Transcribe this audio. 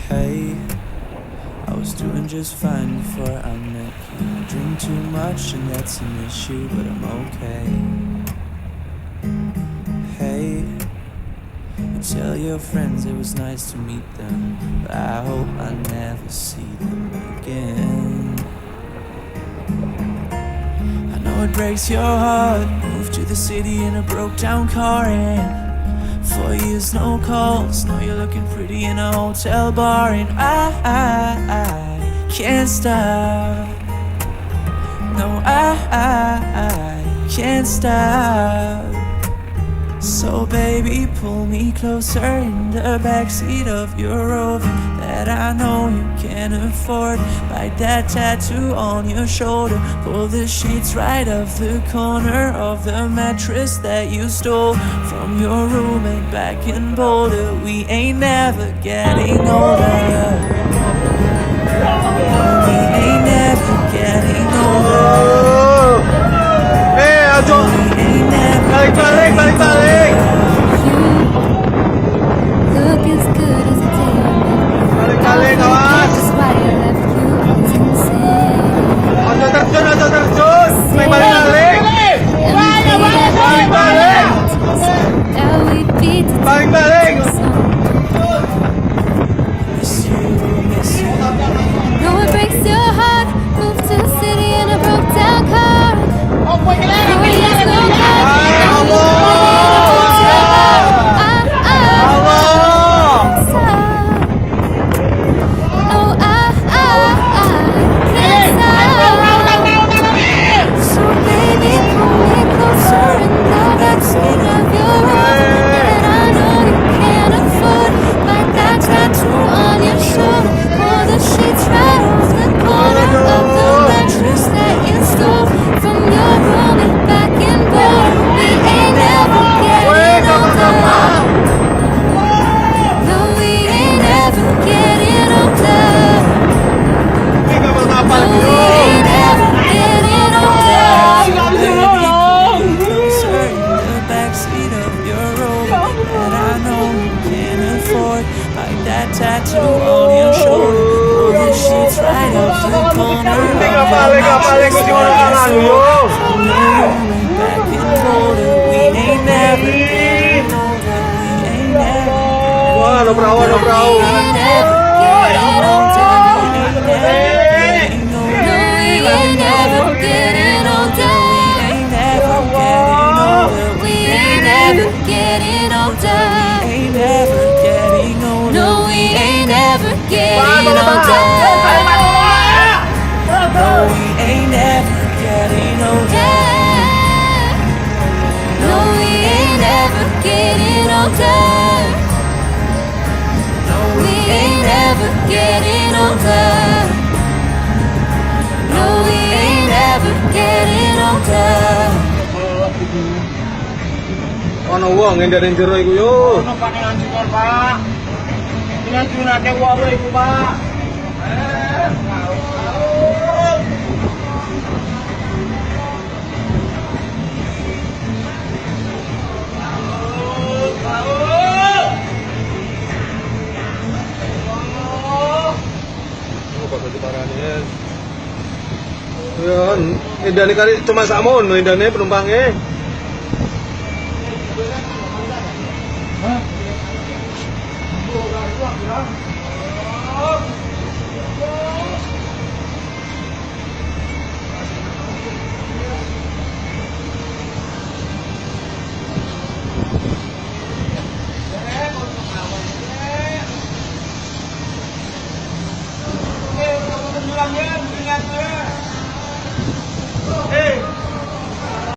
Hey, I was doing just fine before I met you. I drink too much and that's an issue, but I'm okay. Hey, you tell your friends it was nice to meet them, but I hope I never see them again. I know it breaks your heart. Moved to the city in a broke down car and 4 years no calls. Know you're looking pretty in a hotel bar, and I can't stop. No, I can't stop. So baby, pull me closer in the backseat of your Rover that I know you can't afford. Bite that tattoo on your shoulder. Pull the sheets right off the corner of the mattress that you stole from your roommate back in Boulder. We ain't never getting older. No, we ain't never getting older. No, we ain't never getting older. Look as good as a day I met you. Don't forget just why I left you. I was insane. Say that we'd be together. Miss you, miss you. No, it breaks your heart. Moved to the city in a broke down car. 4 years no calls. Now you're living in a hotel bar. So baby, pull me closer in the backseat of your Rover that I know you can't afford. Like that tattoo on your shoulder. Pull the sheets right off the corner of the mattress that you stole from your roommate back in Boulder. We ain't never getting older. No, we ain't never getting older. No, we ain't never getting older. Closer in the backseat of your Rover that I know you can't afford. Like that tattoo on your shoulder. Pull the sheets right off the corner of the mattress that you stole from your roommate back in Boulder. We ain't never getting older. We ain't never. Wah, no perahu, no perahu. We ain't never getting older. We ain't never getting older. No, we ain't never getting older. We ain't never getting older. We ain't never getting older. Ain't never getting older. No, we ain't never getting older. No, we ain't never getting older. No, we ain't never getting older. No, We ain't never getting older. No, we ain't never getting older. Ono wong ngendek ning jero iku yo. Ono Pak ning anjungan Pak. Ini anjunganake wong iku Pak. Kok bakal diparani. Ya, indane kali cuma sakmono indane penumpangnya. Oke, untuk penjualannya ingat